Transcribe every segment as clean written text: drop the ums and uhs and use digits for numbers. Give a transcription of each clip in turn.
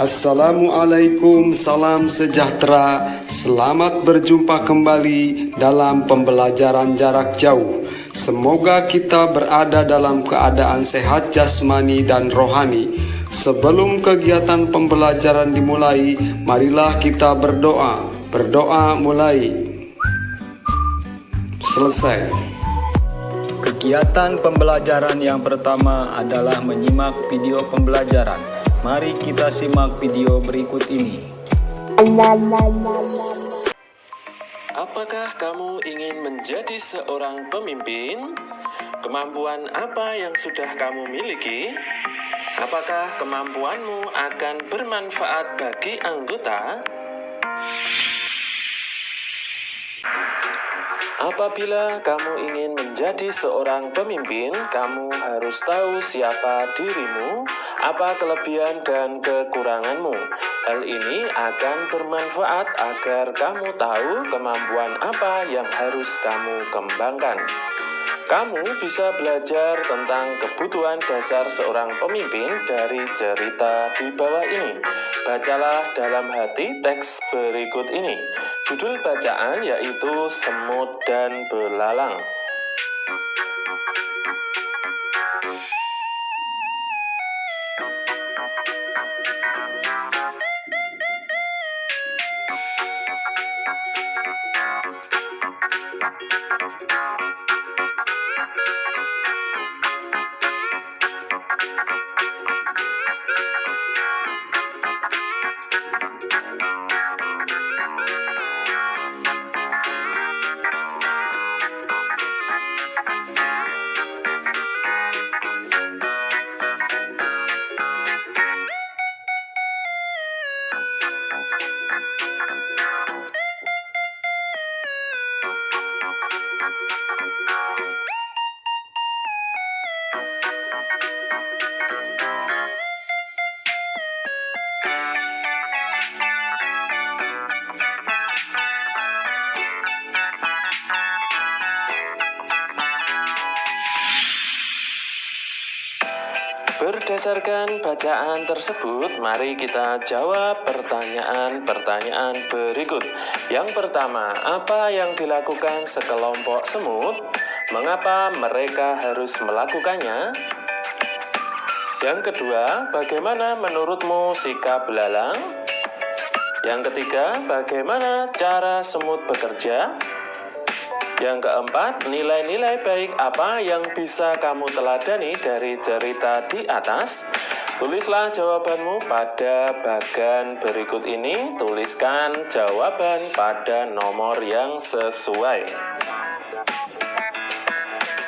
Assalamualaikum, salam sejahtera. Selamat berjumpa kembali dalam pembelajaran jarak jauh. Semoga kita berada dalam keadaan sehat jasmani dan rohani. Sebelum kegiatan pembelajaran dimulai, marilah kita berdoa. Berdoa mulai. Selesai. Kegiatan pembelajaran yang pertama adalah menyimak video pembelajaran. Mari kita simak video berikut ini. Apakah kamu ingin menjadi seorang pemimpin? Kemampuan apa yang sudah kamu miliki? Apakah kemampuanmu akan bermanfaat bagi anggota? Apabila kamu ingin menjadi seorang pemimpin, kamu harus tahu siapa dirimu, apa kelebihan dan kekuranganmu. Hal ini akan bermanfaat agar kamu tahu kemampuan apa yang harus kamu kembangkan. Kamu bisa belajar tentang kebutuhan dasar seorang pemimpin dari cerita di bawah ini. Bacalah dalam hati teks berikut ini. Judul bacaan yaitu Semut dan Belalang. Berdasarkan bacaan tersebut, mari kita jawab pertanyaan-pertanyaan berikut. Yang pertama, apa yang dilakukan sekelompok semut? Mengapa mereka harus melakukannya? Yang kedua, bagaimana menurutmu sikap belalang? Yang ketiga, bagaimana cara semut bekerja? Yang keempat, nilai-nilai baik apa yang bisa kamu teladani dari cerita di atas? Tulislah jawabanmu pada bagan berikut ini. Tuliskan jawaban pada nomor yang sesuai.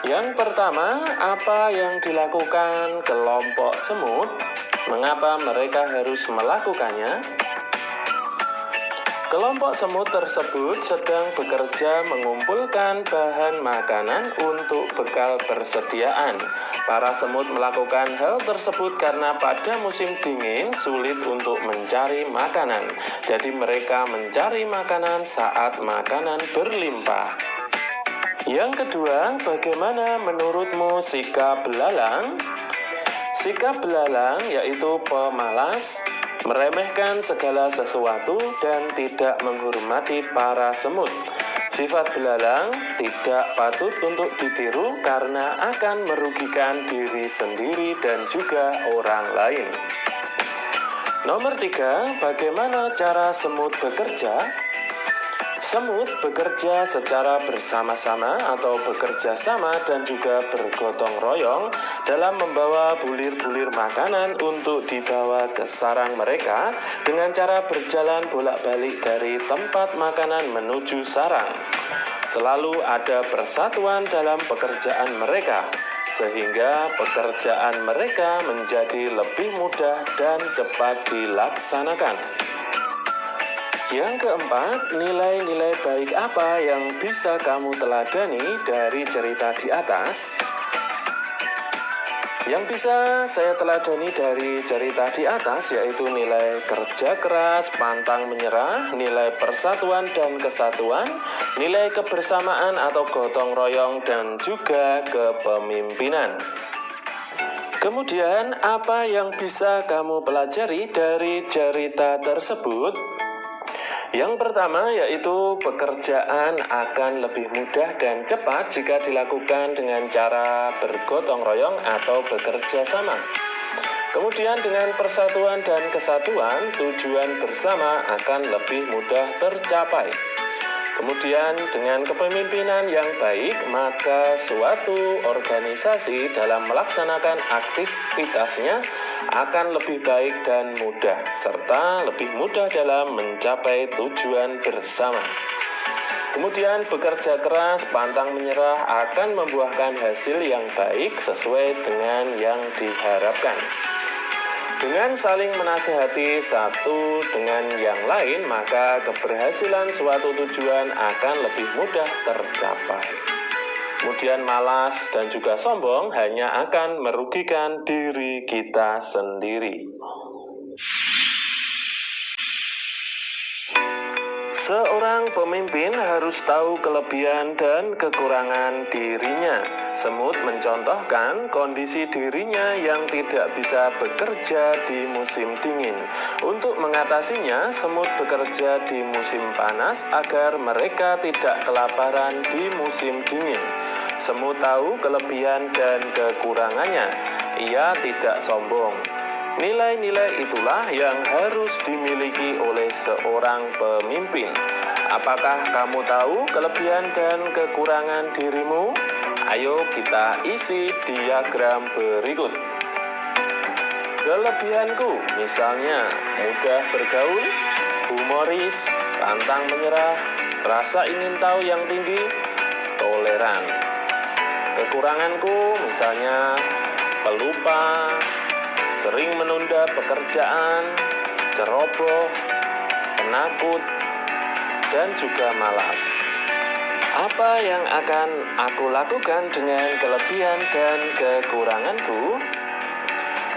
Yang pertama, apa yang dilakukan kelompok semut? Mengapa mereka harus melakukannya? Kelompok semut tersebut sedang bekerja mengumpulkan bahan makanan untuk bekal persediaan. Para semut melakukan hal tersebut karena pada musim dingin sulit untuk mencari makanan. Jadi mereka mencari makanan saat makanan berlimpah. Yang kedua, bagaimana menurutmu sikap belalang? Sikap belalang yaitu pemalas, meremehkan segala sesuatu dan tidak menghormati para semut. Sifat belalang tidak patut untuk ditiru karena akan merugikan diri sendiri dan juga orang lain. Nomor 3, bagaimana cara semut bekerja? Semut bekerja secara bersama-sama atau bekerja sama dan juga bergotong royong dalam membawa bulir-bulir makanan untuk dibawa ke sarang mereka dengan cara berjalan bolak-balik dari tempat makanan menuju sarang. Selalu ada persatuan dalam pekerjaan mereka, sehingga pekerjaan mereka menjadi lebih mudah dan cepat dilaksanakan. Yang keempat, nilai-nilai baik apa yang bisa kamu teladani dari cerita di atas? Yang bisa saya teladani dari cerita di atas yaitu nilai kerja keras, pantang menyerah, nilai persatuan dan kesatuan, nilai kebersamaan atau gotong royong, dan juga kepemimpinan. Kemudian, apa yang bisa kamu pelajari dari cerita tersebut? Yang pertama yaitu pekerjaan akan lebih mudah dan cepat jika dilakukan dengan cara bergotong royong atau bekerja sama. Kemudian dengan persatuan dan kesatuan, tujuan bersama akan lebih mudah tercapai. Kemudian dengan kepemimpinan yang baik, maka suatu organisasi dalam melaksanakan aktivitasnya akan lebih baik dan mudah, serta lebih mudah dalam mencapai tujuan bersama. Kemudian bekerja keras, pantang menyerah akan membuahkan hasil yang baik sesuai dengan yang diharapkan. Dengan saling menasihati satu dengan yang lain, maka keberhasilan suatu tujuan akan lebih mudah tercapai. Kemudian malas dan juga sombong hanya akan merugikan diri kita sendiri. Seorang pemimpin harus tahu kelebihan dan kekurangan dirinya. Semut mencontohkan kondisi dirinya yang tidak bisa bekerja di musim dingin. Untuk mengatasinya, semut bekerja di musim panas agar mereka tidak kelaparan di musim dingin. Semut tahu kelebihan dan kekurangannya. Ia tidak sombong. Nilai-nilai itulah yang harus dimiliki oleh seorang pemimpin. Apakah kamu tahu kelebihan dan kekurangan dirimu? Ayo kita isi diagram berikut. Kelebihanku misalnya mudah bergaul, humoris, pantang menyerah, rasa ingin tahu yang tinggi, toleran. Kekuranganku misalnya pelupa, sering menunda pekerjaan, ceroboh, penakut, dan juga malas. Apa yang akan aku lakukan dengan kelebihan dan kekuranganku?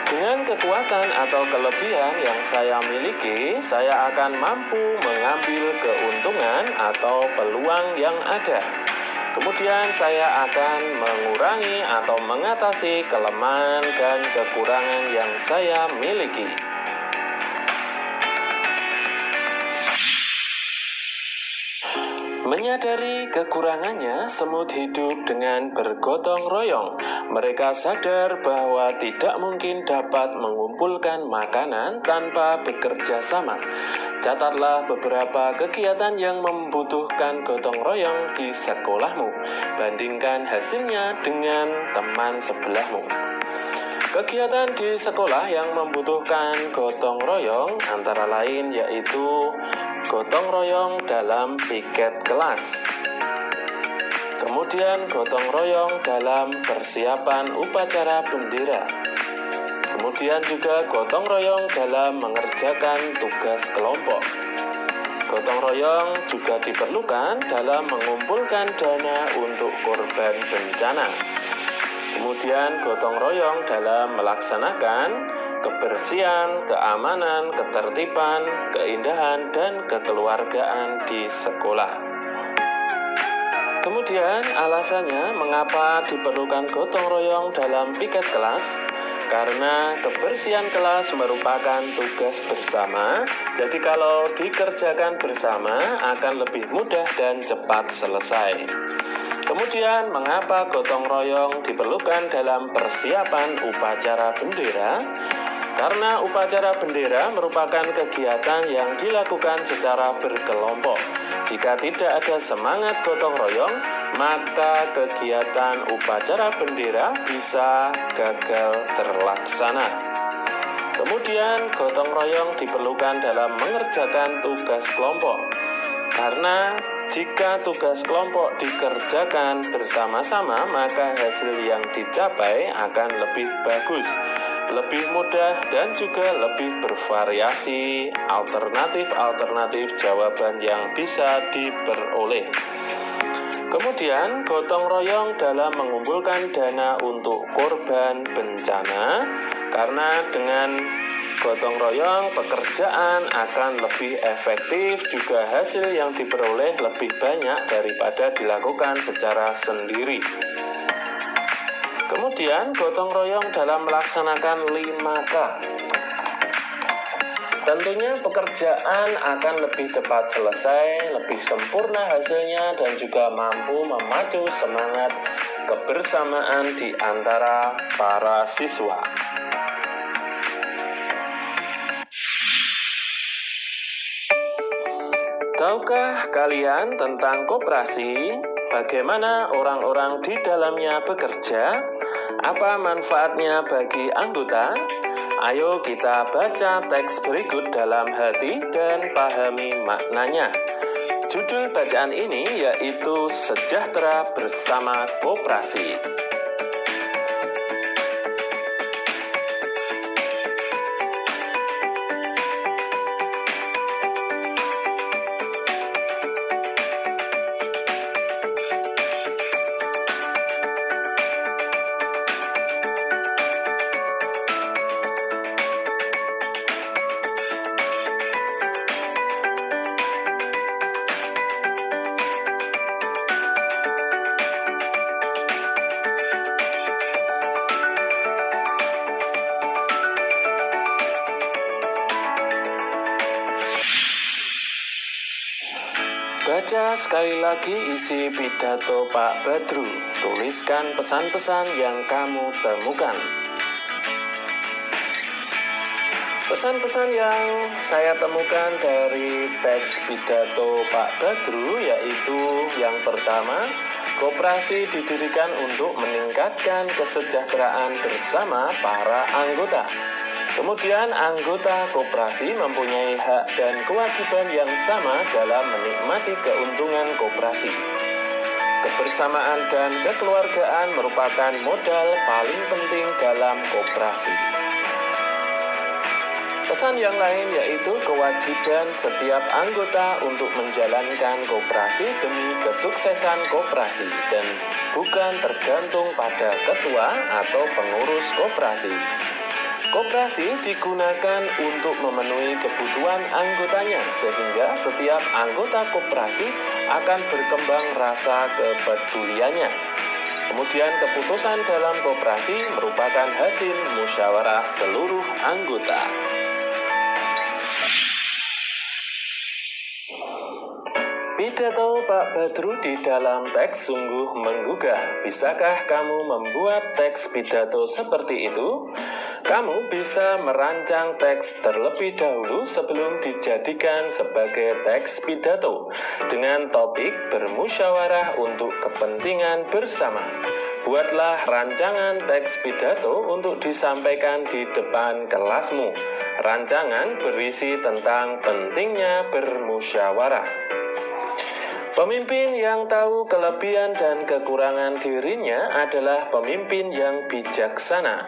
Dengan kekuatan atau kelebihan yang saya miliki, saya akan mampu mengambil keuntungan atau peluang yang ada. Kemudian saya akan mengurangi atau mengatasi kelemahan dan kekurangan yang saya miliki. Menyadari kekurangannya, semut hidup dengan bergotong royong. Mereka sadar bahwa tidak mungkin dapat mengumpulkan makanan tanpa bekerja sama. Catatlah beberapa kegiatan yang membutuhkan gotong royong di sekolahmu. Bandingkan hasilnya dengan teman sebelahmu. Kegiatan di sekolah yang membutuhkan gotong royong antara lain yaitu gotong royong dalam piket kelas. Kemudian gotong royong dalam persiapan upacara bendera. Kemudian juga gotong royong dalam mengerjakan tugas kelompok. Gotong royong juga diperlukan dalam mengumpulkan dana untuk korban bencana. Kemudian gotong royong dalam melaksanakan kebersihan, keamanan, ketertiban, keindahan, dan kekeluargaan di sekolah. Kemudian alasannya mengapa diperlukan gotong royong dalam piket kelas? Karena kebersihan kelas merupakan tugas bersama, jadi kalau dikerjakan bersama akan lebih mudah dan cepat selesai. Kemudian, mengapa gotong royong diperlukan dalam persiapan upacara bendera? Karena upacara bendera merupakan kegiatan yang dilakukan secara berkelompok. Jika tidak ada semangat gotong royong, maka kegiatan upacara bendera bisa gagal terlaksana. Kemudian, gotong royong diperlukan dalam mengerjakan tugas kelompok. Karena Jika tugas kelompok dikerjakan bersama-sama, maka hasil yang dicapai akan lebih bagus, lebih mudah, dan juga lebih bervariasi alternatif-alternatif jawaban yang bisa diperoleh. Kemudian, gotong royong dalam mengumpulkan dana untuk korban bencana, karena dengan gotong royong pekerjaan akan lebih efektif, juga hasil yang diperoleh lebih banyak daripada dilakukan secara sendiri. Kemudian, gotong royong dalam melaksanakan 5K. Tentunya pekerjaan akan lebih cepat selesai, lebih sempurna hasilnya, dan juga mampu memacu semangat kebersamaan di antara para siswa. Tahukah kalian tentang koperasi? Bagaimana orang-orang di dalamnya bekerja? Apa manfaatnya bagi anggota? Ayo kita baca teks berikut dalam hati dan pahami maknanya. Judul bacaan ini yaitu Sejahtera Bersama Koperasi. Baca sekali lagi isi pidato Pak Badru. Tuliskan pesan-pesan yang kamu temukan. Pesan-pesan yang saya temukan dari teks pidato Pak Badru yaitu yang pertama, koperasi didirikan untuk meningkatkan kesejahteraan bersama para anggota. Kemudian anggota koperasi mempunyai hak dan kewajiban yang sama dalam menikmati keuntungan koperasi. Kebersamaan dan kekeluargaan merupakan modal paling penting dalam koperasi. Pesan yang lain yaitu kewajiban setiap anggota untuk menjalankan koperasi demi kesuksesan koperasi dan bukan tergantung pada ketua atau pengurus koperasi. Koperasi digunakan untuk memenuhi kebutuhan anggotanya sehingga setiap anggota koperasi akan berkembang rasa kepeduliannya. Kemudian keputusan dalam koperasi merupakan hasil musyawarah seluruh anggota. Pidato Pak Badru di dalam teks sungguh menggugah. Bisakah kamu membuat teks pidato seperti itu? Kamu bisa merancang teks terlebih dahulu sebelum dijadikan sebagai teks pidato dengan topik bermusyawarah untuk kepentingan bersama. Buatlah rancangan teks pidato untuk disampaikan di depan kelasmu. Rancangan berisi tentang pentingnya bermusyawarah. Pemimpin yang tahu kelebihan dan kekurangan dirinya adalah pemimpin yang bijaksana.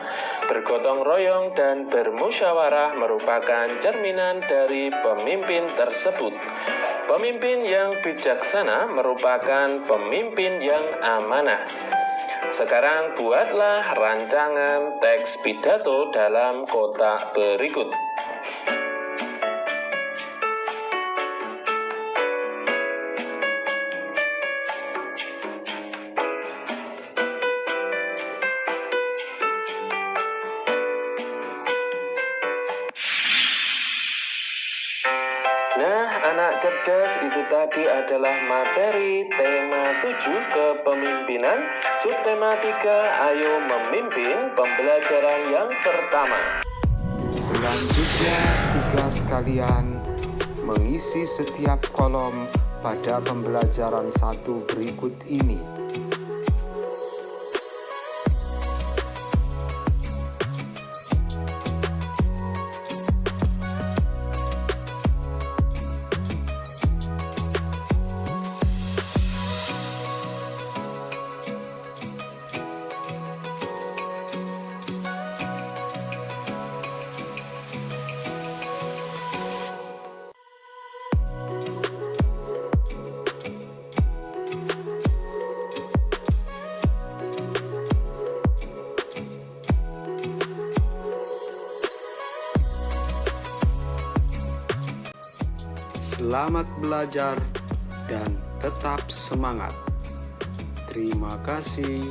Bergotong royong dan bermusyawarah merupakan cerminan dari pemimpin tersebut. Pemimpin yang bijaksana merupakan pemimpin yang amanah. Sekarang buatlah rancangan teks pidato dalam kotak berikut. Nah, anak cerdas, itu tadi adalah materi tema 7 kepemimpinan, subtema 3, ayo memimpin, pembelajaran yang pertama. Selanjutnya, tugas kalian mengisi setiap kolom pada pembelajaran 1 berikut ini. Selamat belajar dan tetap semangat. Terima kasih.